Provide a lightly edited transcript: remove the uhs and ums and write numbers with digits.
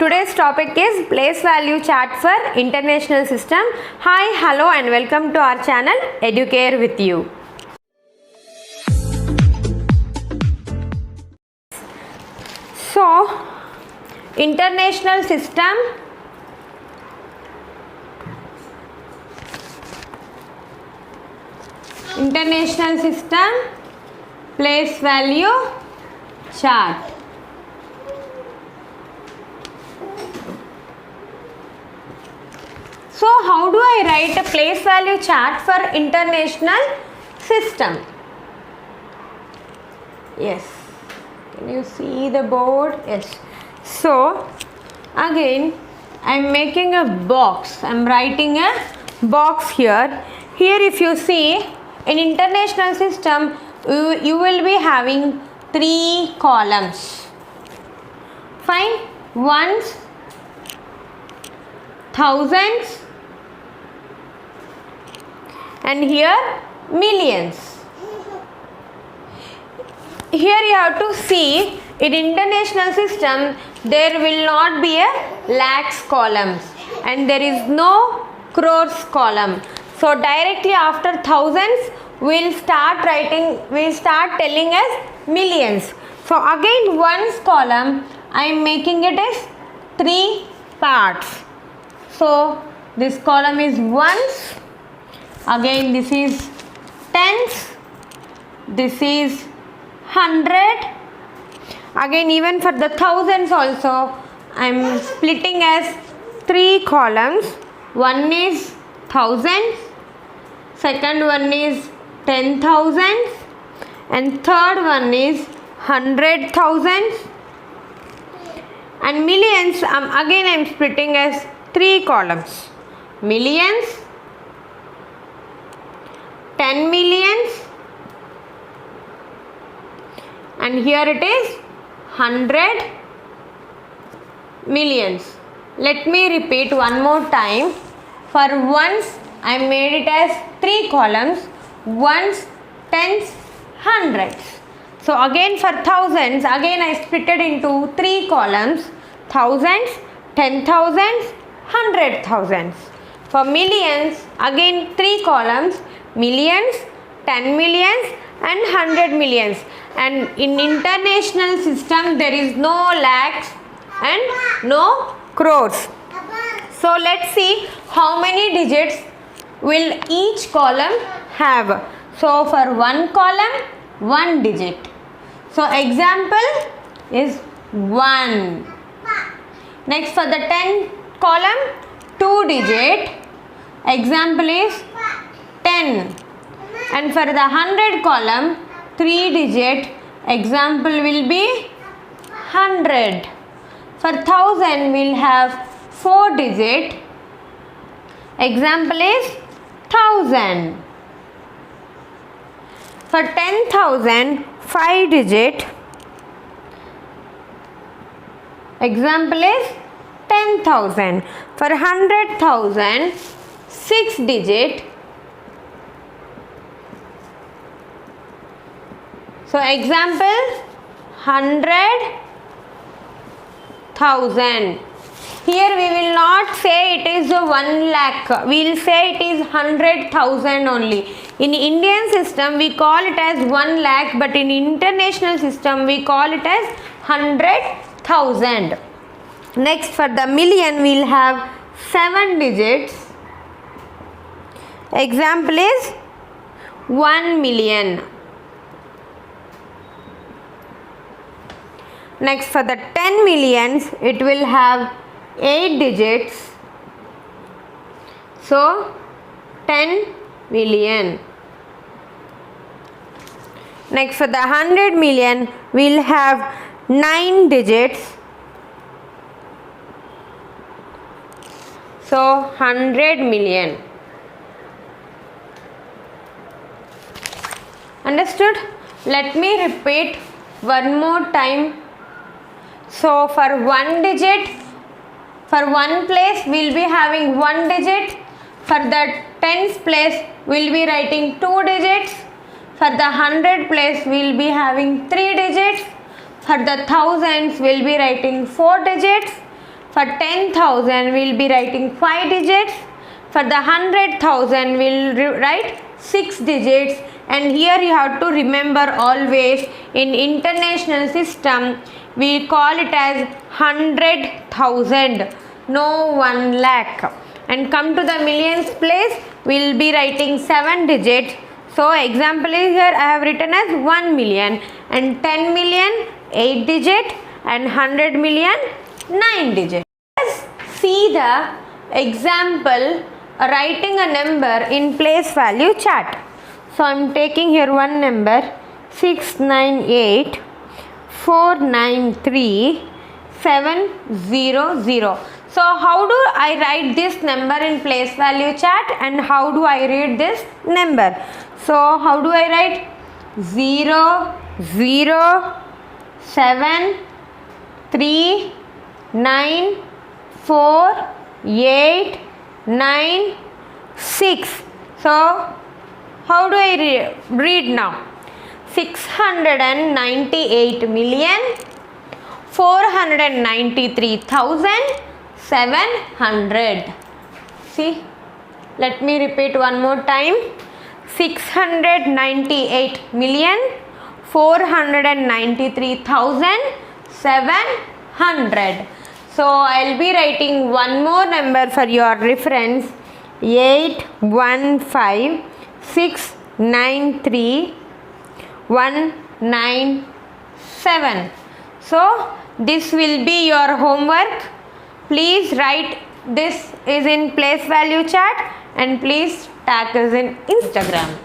Today's topic is place value chart for international system. Hi, hello and welcome to our channel Educare with you. So, international system, place value chart. So how do I write a place value chart for international system? Yes, can you see the board? Yes. So again I am making a box. I am writing a box here. Here if you see in international system you will be having 3 columns. Fine. Ones, thousands, and here millions. Here you have to see in international system there will not be a lakhs columns and there is no crores column. So directly after thousands we'll start telling as millions. So again ones column I am making it as 3 parts. So this column is ones, again this is tens, this is 100, again even for the thousands also I am splitting as 3 columns. One is thousands, second one is 10,000 and third one is 100,000, and millions again I am splitting as 3 columns. Millions, 10 millions, and here it is 100 millions. Let me repeat one more time. For ones I made it as 3 columns, ones, tens, hundreds. So again for thousands again I split it into 3 columns, thousands, 10,000s, 100,000s. For millions again 3 columns, millions, 10 millions and 100 millions. And in international system there is no lakhs and no crores. So let's see how many digits will each column have. So for one column 1 digit. So example is 1. Next for the 10 column 2 digit, example is 10, and for the 100 column 3 digit, example will be 100. For 1000 we'll have 4 digit, example is 1000. For 10,000 5 digit, example is 10,000. For 100,000 6 digit, so example 100,000. Here we will not say it is 1 lakh, we will say it is 100,000 only. In Indian system we call it as 1 lakh, but in international system we call it as 100,000. Next for the million we will have 7 digits, example is 1 million. Next for the 10 millions it will have 8 digits, so 10 million. Next for the 100 million we will have 9 digits, so 100 million. Understood? Let me repeat one more time. So for 1 digit, for 1 place we will be having 1 digit. For the tens place we will be writing 2 digits. For the 100 place we will be having 3 digits. For the thousands we will be writing 4 digits. For 10,000 we'll be writing 5 digits. For the 100,000 we'll write 6 digits. And here you have to remember always, in international system we call it as 100,000, no 1 lakh. And come to the millions place, we'll be writing 7 digits. So example is here I have written as 1 million, and 10 million 8 digit, and 100 million 9 digit. Let's see the example writing a number in place value chart. So I am taking here one number 698 493 700. So how do I write this number in place value chart, and how do I read this number? So how do I write? 0 0 7 3 9 4 8 9 6. So how do I read now? 698 million 493,700. See, let me repeat one more time. 698 million 493,700. So I'll be writing one more number for your reference. 815693,197. So this will be your homework. Please write this is in place value chart, and please tag us in Instagram.